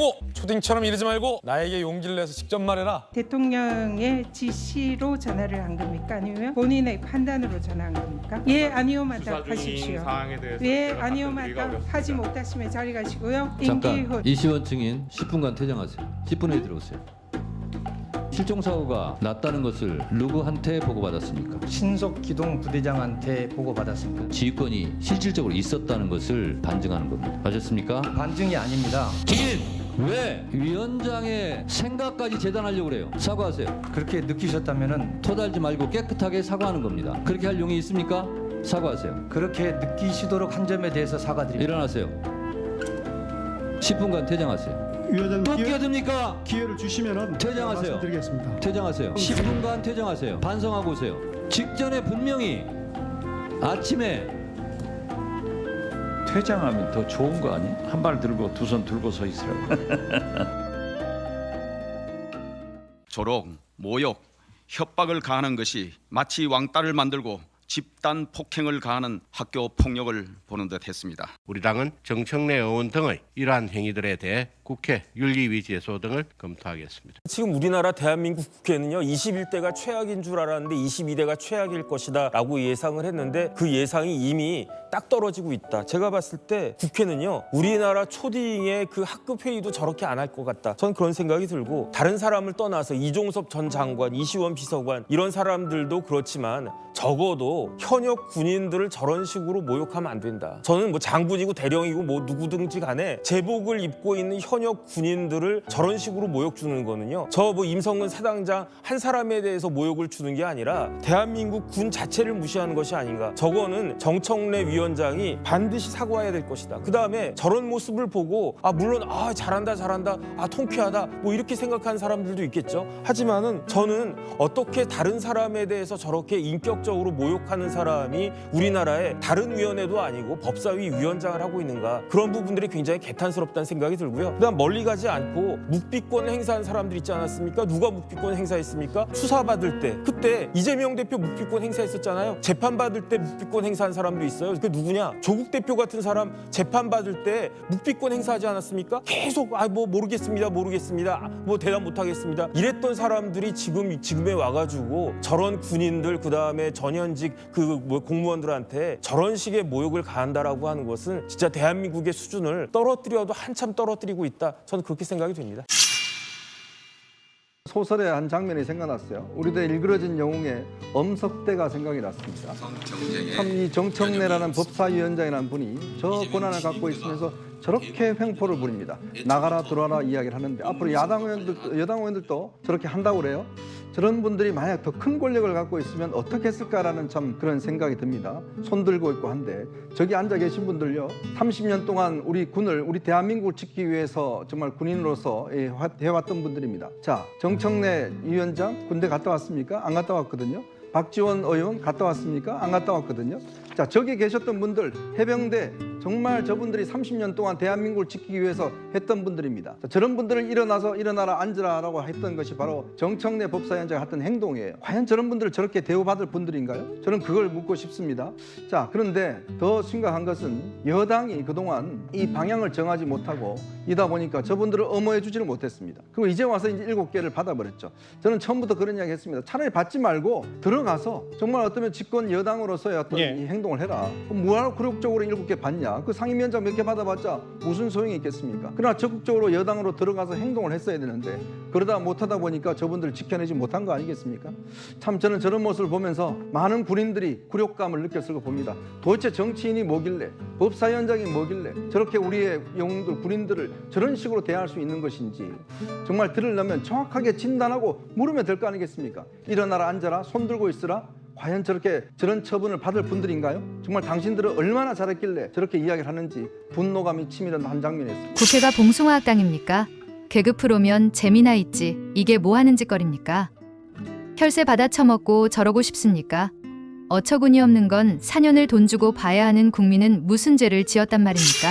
말고 초딩처럼 이러지 말고 나에게 용기를 내서 직접 말해라. 대통령의 지시로 전화를 한 겁니까? 아니면 본인의 판단으로 전화한 겁니까? 예, 아니오만 답하십시오. 예, 아니오만 답하지 못하시면 자리 가시고요. 잠깐 임기훈. 이시원 증인 10분간 퇴장하세요. 10분에 들어오세요. 실종사고가 났다는 것을 누구한테 보고받았습니까? 신속 기동 부대장한테 보고받았습니다. 지휘권이 실질적으로 있었다는 것을 반증하는 겁니다. 아셨습니까? 반증이 아닙니다. 증인! 왜 위원장의 생각까지 재단하려고 그래요? 사과하세요. 그렇게 느끼셨다면은 토달지 말고 깨끗하게 사과하는 겁니다. 그렇게 할 용이 있습니까? 사과하세요. 그렇게 느끼시도록 한 점에 대해서 사과드립니다. 일어나세요. 10분간 퇴장하세요. 위원장님 또 끼어듭니까? 기회를 주시면은 퇴장하세요. 말씀드리겠습니다. 퇴장하세요. 10분간 퇴장하세요. 반성하고 오세요. 직전에 분명히 아침에 퇴장하면 더 좋은 거 아니? 한 발 들고 두 손 들고 서 있으라고. 조롱, 모욕, 협박을 가하는 것이 마치 왕따를 만들고 집단 폭행을 가하는 학교 폭력을 보는 듯 했습니다. 우리 당은 정청래 의원 등의 이러한 행위들에 대해 국회 윤리위 제소 등을 검토하겠습니다. 지금 우리나라 대한민국 국회는요 21대가 최악인 줄 알았는데 22대가 최악일 것이다 라고 예상을 했는데 그 예상이 이미 딱 떨어지고 있다. 제가 봤을 때 국회는요 우리나라 초딩의 그 학급 회의도 저렇게 안 할 것 같다. 전 그런 생각이 들고 다른 사람을 떠나서 이종섭 전 장관, 이시원 비서관 이런 사람들도 그렇지만 적어도 현역 군인들을 저런 식으로 모욕하면 안 된다. 저는 뭐 장군이고 대령이고 뭐 누구든지 간에 제복을 입고 있는 현역 군인들을 저런 식으로 모욕 주는 거는요. 저 뭐 임성근 사단장 한 사람에 대해서 모욕을 주는 게 아니라 대한민국 군 자체를 무시하는 것이 아닌가. 저거는 정청래 위원장이 반드시 사과해야 될 것이다. 그다음에 저런 모습을 보고 물론 잘한다 통쾌하다 뭐 이렇게 생각하는 사람들도 있겠죠. 하지만은 저는 어떻게 다른 사람에 대해서 저렇게 인격적으로 모욕하는 사람이 우리나라의 다른 위원회도 아니고 법사위 위원장을 하고 있는가. 그런 부분들이 굉장히 개탄스럽다는 생각이 들고요. 그다음 멀리 가지 않고 묵비권 행사한 사람들 있지 않았습니까? 누가 묵비권 행사했습니까? 수사받을 때 그때 이재명 대표 묵비권 행사했었잖아요. 재판받을 때 묵비권 행사한 사람도 있어요. 그게 누구냐? 조국 대표 같은 사람 재판받을 때 묵비권 행사하지 않았습니까? 계속 뭐 모르겠습니다 뭐 대답 못하겠습니다 이랬던 사람들이 지금에 와가지고 저런 군인들 그다음에 전현직 공무원들한테 저런 식의 모욕을 가한다라고 하는 것은 진짜 대한민국의 수준을 떨어뜨려도 한참 떨어뜨리고 있다. 저는 그렇게 생각이 됩니다. 소설의 한 장면이 생각났어요. 우리도 일그러진 영웅의 엄석대가 생각이 났습니다. 참 이 정청래라는 법사위원장이라는 분이 저 권한을 갖고 있으면서 저렇게 횡포를 부립니다. 나가라 들어와라 이야기를 하는데 앞으로 여당 의원들도 저렇게 한다고 그래요. 저런 분들이 만약 더 큰 권력을 갖고 있으면 어떻게 했을까라는 참 그런 생각이 듭니다. 손 들고 있고 한데 저기 앉아 계신 분들요 30년 동안 우리 대한민국을 지키기 위해서 정말 군인으로서 해왔던 분들입니다. 자, 정청래 위원장 군대 갔다 왔습니까? 안 갔다 왔거든요. 박지원 의원 갔다 왔습니까? 안 갔다 왔거든요. 자, 저기 계셨던 분들 해병대 정말 저분들이 30년 동안 대한민국을 지키기 위해서 했던 분들입니다. 자, 저런 분들을 일어나라 앉으라라고 했던 것이 바로 정청래 법사위원장이 했던 행동이에요. 과연 저런 분들을 저렇게 대우받을 분들인가요? 저는 그걸 묻고 싶습니다. 자, 그런데 더 심각한 것은 여당이 그동안 이 방향을 정하지 못하고 이다 보니까 저분들을 엄호해 주지를 못했습니다. 그리고 이제 와서 이제 7개를 받아버렸죠. 저는 처음부터 그런 이야기 했습니다. 차라리 받지 말고 들어가서 정말 어쩌면 집권 여당으로서의 어떤 이 행동을 해라. 뭐하러 굴욕적으로 7개 받냐? 그 상임위원장 몇 개 받아봤자 무슨 소용이 있겠습니까? 그러나 적극적으로 여당으로 들어가서 행동을 했어야 되는데 그러다 못하다 보니까 저분들을 지켜내지 못한 거 아니겠습니까? 참 저는 저런 모습을 보면서 많은 군인들이 굴욕감을 느꼈을 거 봅니다. 도대체 정치인이 뭐길래 법사위원장이 뭐길래 저렇게 우리의 영웅들 군인들을 저런 식으로 대할 수 있는 것인지 정말 들으려면 정확하게 진단하고 물으면 될 거 아니겠습니까? 일어나라 앉아라 손 들고 있으라. 과연 저런 처분을 받을 분들인가요? 정말 당신들은 얼마나 잘했길래 저렇게 이야기를 하는지 분노감이 치밀은 한 장면이었습니다. 국회가 봉숭아학당입니까? 개그 프로면 재미나 있지. 이게 뭐 하는 짓거리입니까? 혈세 받아 처먹고 저러고 싶습니까? 어처구니 없는 건 4년을 돈 주고 봐야 하는 국민은 무슨 죄를 지었단 말입니까?